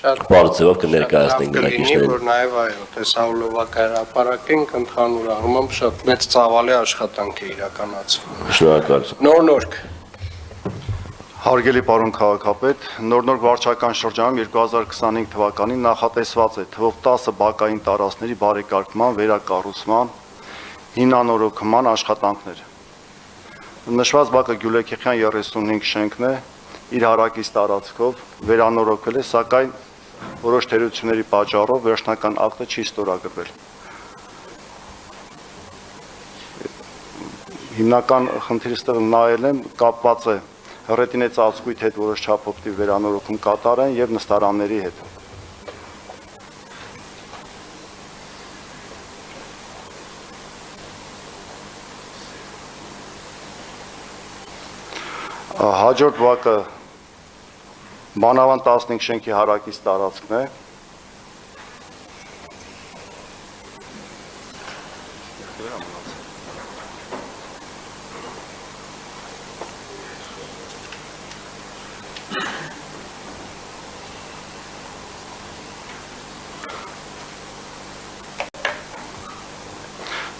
բարձրով կներկայացնենք բնակիչներին։ Որ նաև այո, տեսահոլովակը հրապարակենք, ընդհանուր առմամբ շատ մեծ ծավալի աշխատանք է իրականացվում։ Շնորհակալություն։ Նոր Հարգելի պարոն քաղաքապետ, նոր վարչական շրջանում 2025 թվականին նախատեսված է թվով 10 բակային տարածքների բարեկարգման, վերակառուցման, հիմնանորոգման աշխատանքներ։ Նշված բակը Գյուլեքեխյան 35 շենքն է, իր հարակից տարածքով վերանորոգվել է, սակայն որոշ թերությունների պատճառով վերջնական ակտը չի ստորագրվել։ Հիմնական խնդիրը ստեղ նայել եմ, կապված է հռետինե ծածկույթ հետ որոշ չափով վերանորոգում կատարեն եւ նստարանների հետ։ Հաջորդ բակը Բանավան 15 շենքի հարակից տարածքն է։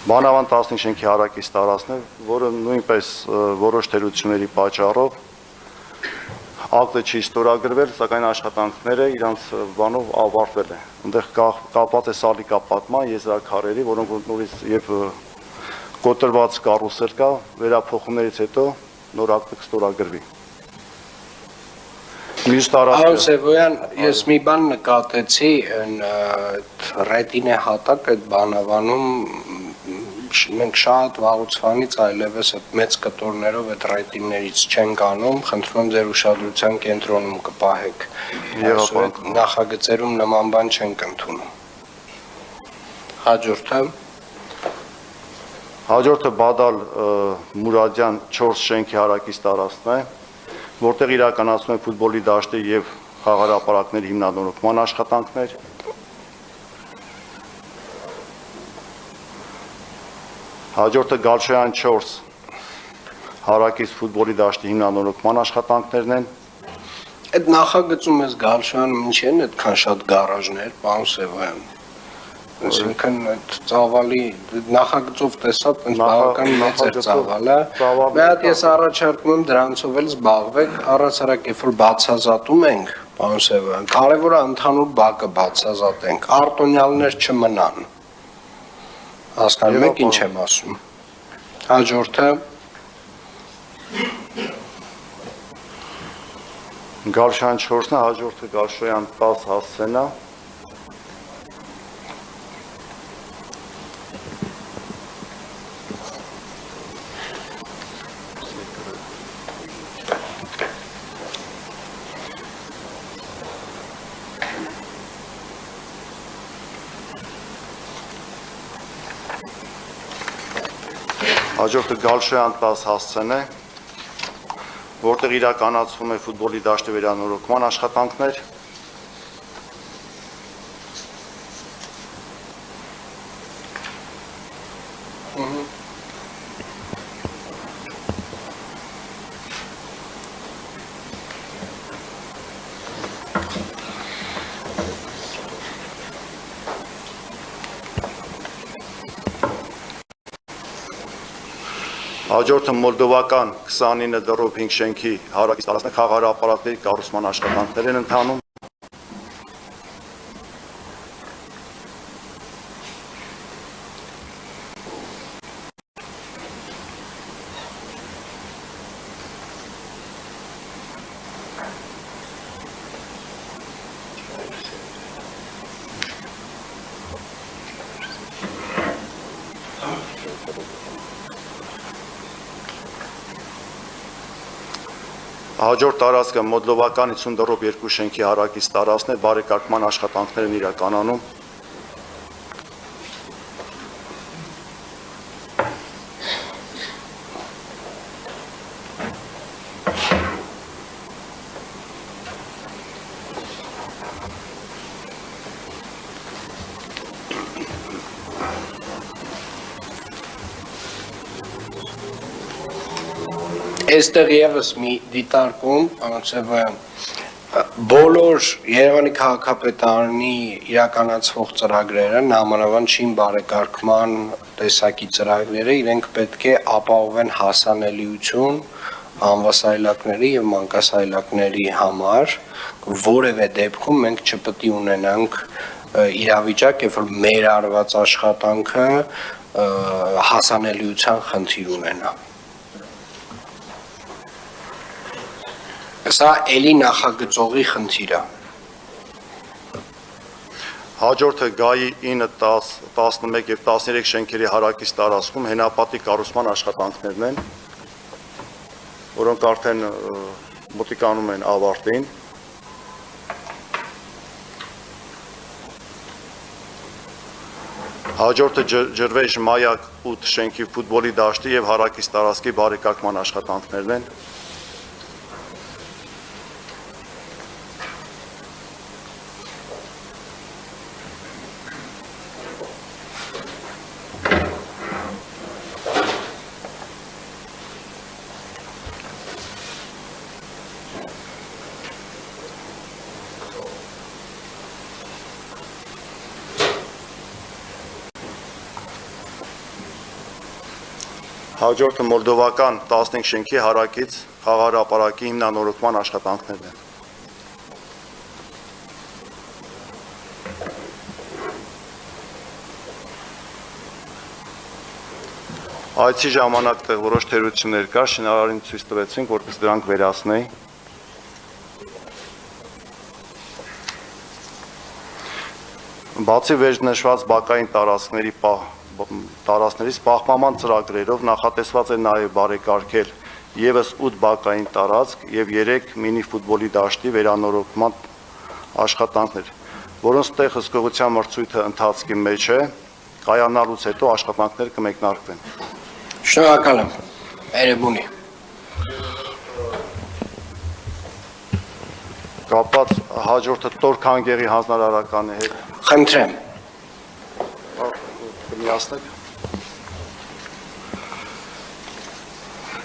Բանավան 15 շենքի հարակից տարածքն է, որը նույնպես որոշ թերությունների պատճառով ակտը չի ստորագրվել, սակայն աշխատանքները իրանց բանով ավարտվել է։ Այնտեղ կապված է սալիկապատման եզրաքարերի, որոնք նորից եւ կոտրված կառուցել կա, վերափոխումներից հետո նոր ակտը կստորագրվի։ Պարոն Սևոյան, ես մի բան նկատեցի, ռետինե հատակ այդ Բանավանում մենք շատ վաղուց այլևս այդ մեծ կտորներով այդ ռետիններից չենք անում, խնդրում եմ ձեր ուշադրության կենտրոնում կպահեք։ Նախագծերում նման բան չենք ընդունում։ Հաջորդը Բադալ Մուրադյան 4 շենքի հարակից տարածքն է, որտեղ իրականացնում է ֆուտբոլի դաշտի եւ խաղահրապարակների հիմնանորոգման աշխատանքներ։ Հաջորդը Գալշոյան 4 հարակից ֆուտբոլի դաշտի հիմնանորոգման աշխատանքներն են։ Այդ նախագծում ես Գալշոյանում ինչ են այդքան շատ գարաժներ, պարոն Սևոյան։ Այսինքն այդ ծավալի նախագծով տեսած բավական մեծ է ծավալը։ Մի հատ ես առաջարկում եմ դրանցով էլ զբաղվեք, առհասարակ երբ որ բացազատում ենք, պարոն Սևոյան, կարևորը ընդհանուր բակը բացազատենք, արտոնյալներ չմնան։ Հասկանում եք ինչ եմ ասում։ Հաջորդը Գալշոյան 4-ն է, հաջորդը Գալշոյան 10 հասցենա։ Հաջորդը Գալշոյան 10 հասցեն է, որտեղ իրականացվում է ֆուտբոլի դաշտի վերանորոգման աշխատանքներ։ Հաջորդը մոլդովական 29 դռով 5 շենքի հարակից տարածքն խաղահրապարակների կառուցման աշխատանքներ են ընթանում։ Հաջորդ տարածքը մոդլովական 50 դռով 2 շենքի հարակից տարածքն է, բարեկարգման աշխատանքներ են իրականանում։ Այստեղ եւս մի դիտարկում, Սևոյան, Բոլոր Երևանի քաղաքապետարանի իրականացվող ծրագրերը, նամանավանդ շին բարեկարգման տեսակի ծրագրերը, իրենք պետք է ապահովեն հասանելիություն անվասայլակների եւ մանկասայլակների համար, որևէ դեպքում մենք չպետք է ունենանք իրավիճակ, երբ որ մեր արված աշխատանքը հասանելիության խնդիր ունենա։ Սա էլի նախագծողի խնդիր է։ Հաջորդը գայի 9, 10, 11 եւ 13 շենքերի հարակից տարածքում հենապատի կառուցման աշխատանքներն են, որոնք արդեն մոտիկանում են ավարտին։ Հաջորդը ջրվեժ մայակ 8 շենքի ֆուտբոլի դաշտի եւ հարակից տարածքի բարեկարգման աշխատանքներն են։ Հաջորդը մոլդովական 15 շենքի հարակից խաղահրապարակի հիմնանորոգման աշխատանքներն են։ Այցի ժամանակ տեղ որոշ թերություններ կար, շինարարին ցույց տվեցինք, որպես դրանք վերացնեի։ Բացի վերնշված բակային տարածքներից պահպանման ծրագրերով նախատեսված է նաև բարեկարգել ևս 8 բակային տարածք եւ 3 մինի ֆուտբոլի դաշտի վերանորոգման աշխատանքներ, որոնց տեղ հսկողության մրցույթը ընթացքի մեջ է, կայանալուց հետո աշխատանքներ կմեկնարկվեն։ Շնորհակալ եմ։ Երևանի։ Կապված հաջորդը Տոր-Քանգերի հանձնարարականի հետ։ Խնդրեմ։ Միացնեք։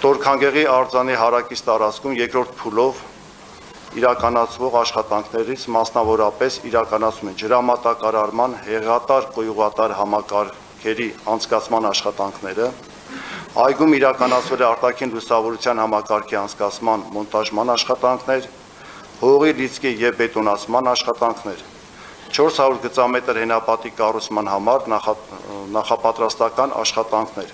Տոր-Քանգերի արձանի հարակից տարածքում երկրորդ փուլով իրականացվող աշխատանքներից մասնավորապես իրականացում են ջրամատակարարման հեղատար կոյուղատար համակարգերի անցկացման աշխատանքները, այգում իրականացվել է արտաքին լուսավորության համակարգի անցկացման մոնտաժման աշխատանքներ, հողի լիցքի եւ բետոնացման աշխատանքներ, 400 գծամետր հենապատի կառուցման համար նախապատրաստական աշխատանքներ,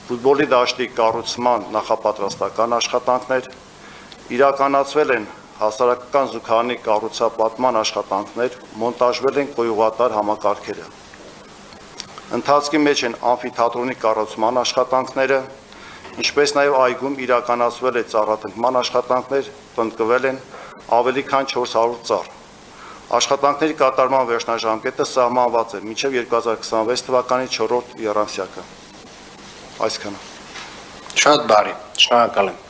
ֆուտբոլի դաշտի կառուցման նախապատրաստական աշխատանքներ, իրականացվել են հասարակական զուգահեռի կառուցապատման աշխատանքներ, մոնտաժվել են կոյուղատար համակարգերը։ Ընթացքի մեջ են ամֆիթատրոնի կառուցման աշխատանքները, ինչպես նաև այգում իրականացվել է ծառատնկման աշխատանքներ, տնտկվել են ավելի քան 400 ծառ։ Աշխատանքների կատարման վերջնաժամկետը սահմանված է մինչև 2026 թվականի 4-րդ եռամսյակը։ Այսքանը։ Շատ բարի, շնորհակալ եմ։